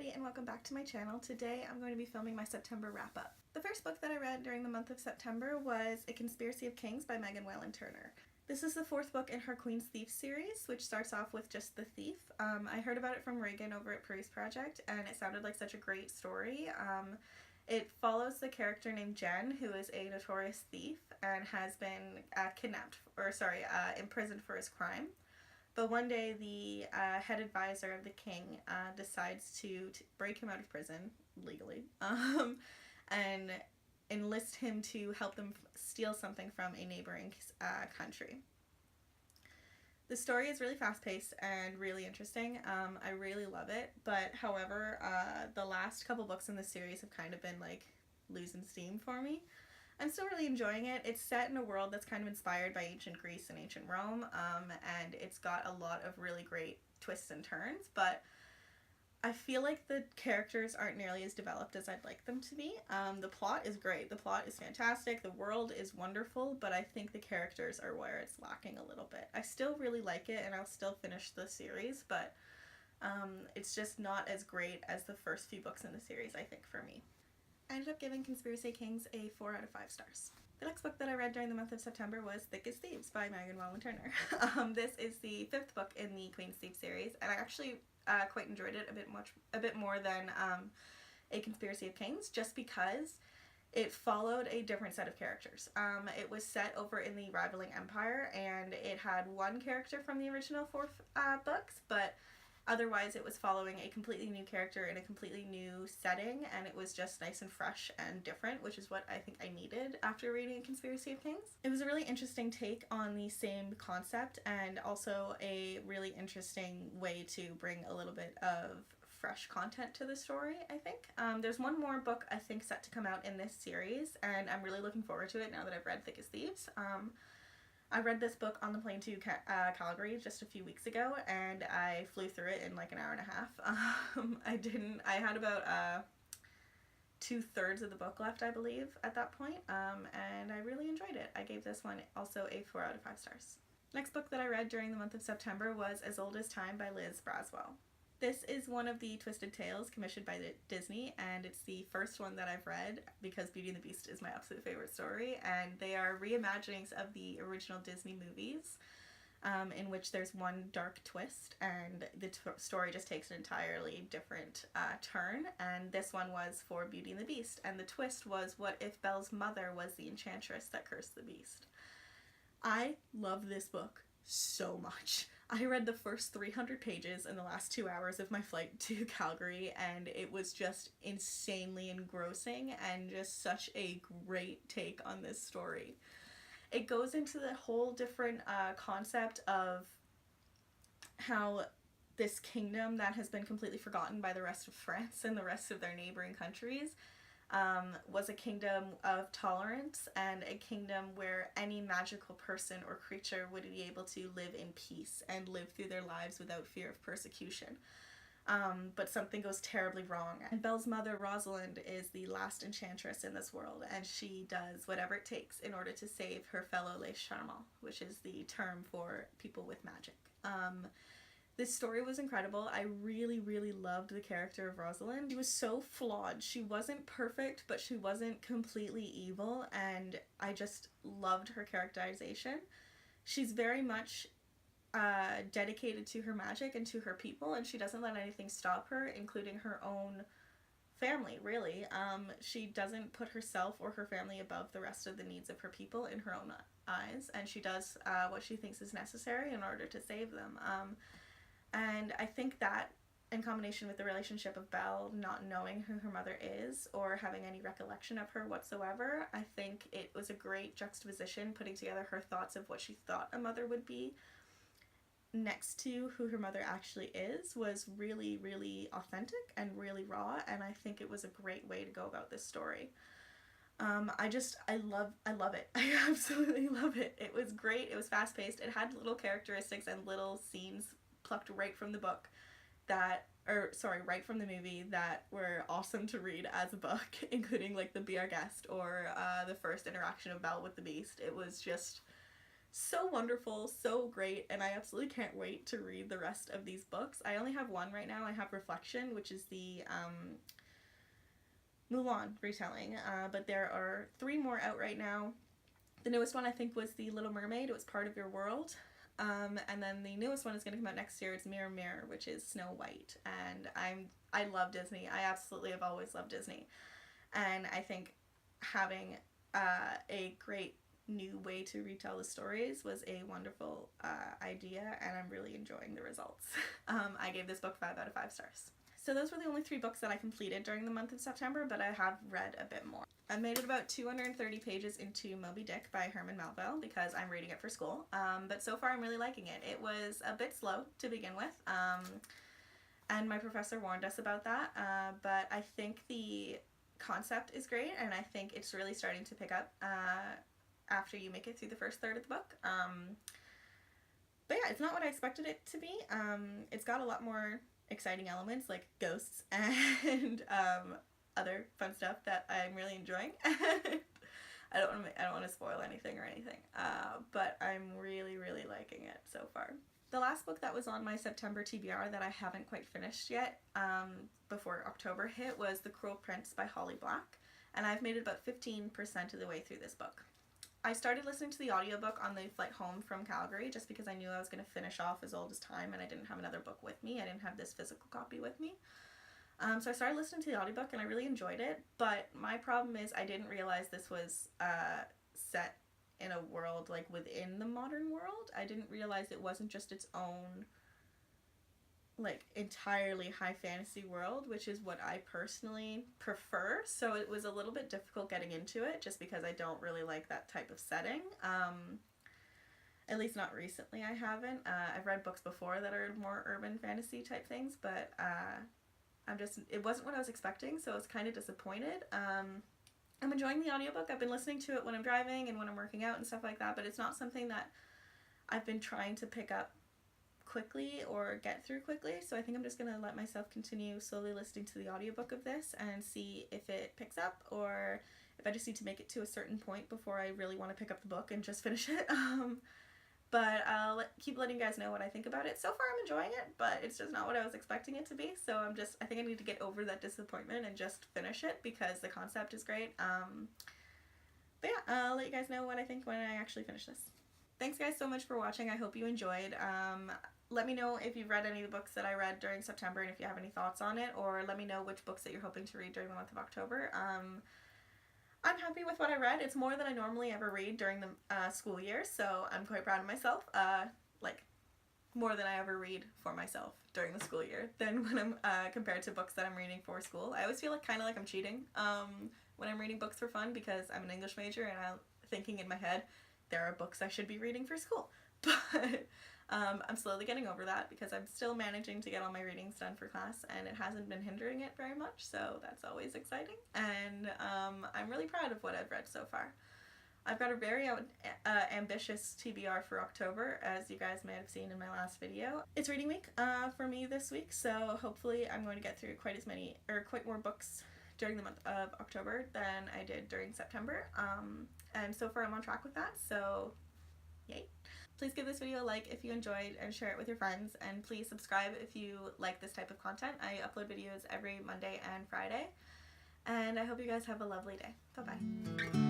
everybody, and welcome back to my channel. Today I'm going to be filming my September wrap-up. The first book that I read during the month of September was A Conspiracy of Kings by Whalen Turner. This is the fourth book in her Queen's Thieves series, which starts off with just the thief. I heard about it from Reagan over at Purry's Project, and it sounded like such a great story. It follows the character named Jen, who is a notorious thief and has been imprisoned for his crime. But one day the head advisor of the king decides to break him out of prison, legally, and enlist him to help them steal something from a neighboring country. The story is really fast-paced and really interesting. I really love it, but however, the last couple books in the series have kind of been like losing steam for me. I'm still really enjoying it. It's set in a world that's kind of inspired by ancient Greece and ancient Rome, and it's got a lot of really great twists and turns, but I feel like the characters aren't nearly as developed as I'd like them to be. The plot is great. The plot is fantastic. The world is wonderful, but I think the characters are where it's lacking a little bit. I still really like it, and I'll still finish the series, but it's just not as great as the first few books in the series, I think, for me. I ended up giving Conspiracy of Kings a 4 out of 5 stars. The next book that I read during the month of September was Thieves by Whalen Turner. This is the 5th book in the Queen's Thieves series, and I actually quite enjoyed it a bit more than A Conspiracy of Kings, just because it followed a different set of characters. It was set over in the rivaling empire, and it had one character from the original 4 books, but otherwise it was following a completely new character in a completely new setting, and it was just nice and fresh and different, which is what I think I needed after reading A Conspiracy of Kings. It was a really interesting take on the same concept, and also a really interesting way to bring a little bit of fresh content to the story, I think. There's one more book I think set to come out in this series, and I'm really looking forward to it now that I've read Thieves. I read this book on the plane to Calgary just a few weeks ago, and I flew through it in like an hour and a half. I had about 2/3 of the book left, I believe, at that point, and I really enjoyed it. I gave this one also a 4 out of 5 stars. Next book that I read during the month of September was As Old as Time by Liz Braswell. This is one of the Twisted Tales commissioned by Disney, and it's the first one that I've read because Beauty and the Beast is my absolute favorite story, and they are reimaginings of the original Disney movies, in which there's one dark twist, and the story just takes an entirely different turn, and this one was for Beauty and the Beast, and the twist was, what if Belle's mother was the enchantress that cursed the beast? I love this book so much. I read the first 300 pages in the last 2 hours of my flight to Calgary, and it was just insanely engrossing and just such a great take on this story. It goes into the whole different concept of how this kingdom that has been completely forgotten by the rest of France and the rest of their neighboring countries was a kingdom of tolerance, and a kingdom where any magical person or creature would be able to live in peace and live through their lives without fear of persecution. But something goes terribly wrong, and Belle's mother, Rosalind, is the last enchantress in this world, and she does whatever it takes in order to save her fellow les charmants, which is the term for people with magic. This story was incredible. I really, really loved the character of Rosalind. She was so flawed. She wasn't perfect, but she wasn't completely evil, and I just loved her characterization. She's very much dedicated to her magic and to her people, and she doesn't let anything stop her, including her own family, really. She doesn't put herself or her family above the rest of the needs of her people in her own eyes, and she does what she thinks is necessary in order to save them. And I think that, in combination with the relationship of Belle not knowing who her mother is or having any recollection of her whatsoever, I think it was a great juxtaposition, putting together her thoughts of what she thought a mother would be next to who her mother actually is, was really, really authentic and really raw, and I think it was a great way to go about this story. I love it. I absolutely love it. It was great. It was fast-paced. It had little characteristics and little scenes plucked right from the book right from the movie that were awesome to read as a book, including like the Be Our Guest or the first interaction of Belle with the Beast. It was just so wonderful, so great, and I absolutely can't wait to read the rest of these books. I only have one right now. I have Reflection, which is the Mulan retelling, but there are 3 more out right now. The newest one I think was The Little Mermaid. It was Part of Your World. And then the newest one is going to come out next year. It's Mirror Mirror, which is Snow White. And I love Disney. I absolutely have always loved Disney. And I think having a great new way to retell the stories was a wonderful idea, and I'm really enjoying the results. I gave this book 5 out of 5 stars. So those were the only 3 books that I completed during the month of September, but I have read a bit more. I made it about 230 pages into Moby Dick by Herman Melville because I'm reading it for school, but so far I'm really liking it. It was a bit slow to begin with, and my professor warned us about that, but I think the concept is great, and I think it's really starting to pick up after you make it through the first third of the book. But yeah, it's not what I expected it to be. It's got a lot more exciting elements like ghosts and other fun stuff that I'm really enjoying. I don't want to spoil anything or anything, but I'm really liking it so far. The last book that was on my September TBR that I haven't quite finished yet before October hit was The Cruel Prince by Holly Black, and I've made it about 15% of the way through this book. I started listening to the audiobook on the flight home from Calgary just because I knew I was going to finish off As Old as Time and I didn't have another book with me. I didn't have this physical copy with me. So I started listening to the audiobook and I really enjoyed it, but my problem is I didn't realize this was set in a world like within the modern world. I didn't realize it wasn't just its own like entirely high fantasy world, which is what I personally prefer, so it was a little bit difficult getting into it just because I don't really like that type of setting. At least not recently I haven't. I've read books before that are more urban fantasy type things, but it wasn't what I was expecting, so I was kind of disappointed. I'm enjoying the audiobook. I've been listening to it when I'm driving and when I'm working out and stuff like that, but it's not something that I've been trying to pick up quickly or get through quickly, so I think I'm just going to let myself continue slowly listening to the audiobook of this and see if it picks up or if I just need to make it to a certain point before I really want to pick up the book and just finish it. But I'll keep letting you guys know what I think about it. So far I'm enjoying it, but it's just not what I was expecting it to be, so I think I need to get over that disappointment and just finish it because the concept is great. But yeah, I'll let you guys know what I think when I actually finish this. Thanks guys so much for watching. I hope you enjoyed. Let me know if you've read any of the books that I read during September and if you have any thoughts on it, or let me know which books that you're hoping to read during the month of October. I'm happy with what I read. It's more than I normally ever read during the school year, so I'm quite proud of myself. Like, more than I ever read for myself during the school year than when I'm compared to books that I'm reading for school. I always feel kind of like I'm cheating when I'm reading books for fun because I'm an English major and I'm thinking in my head, there are books I should be reading for school. But I'm slowly getting over that because I'm still managing to get all my readings done for class and it hasn't been hindering it very much, so that's always exciting. And I'm really proud of what I've read so far. I've got a very ambitious TBR for October, as you guys may have seen in my last video. It's reading week for me this week, so hopefully I'm going to get through quite more books during the month of October than I did during September. And so far I'm on track with that, so yay. Please give this video a like if you enjoyed and share it with your friends, and please subscribe if you like this type of content. I upload videos every Monday and Friday, and I hope you guys have a lovely day. Bye-bye.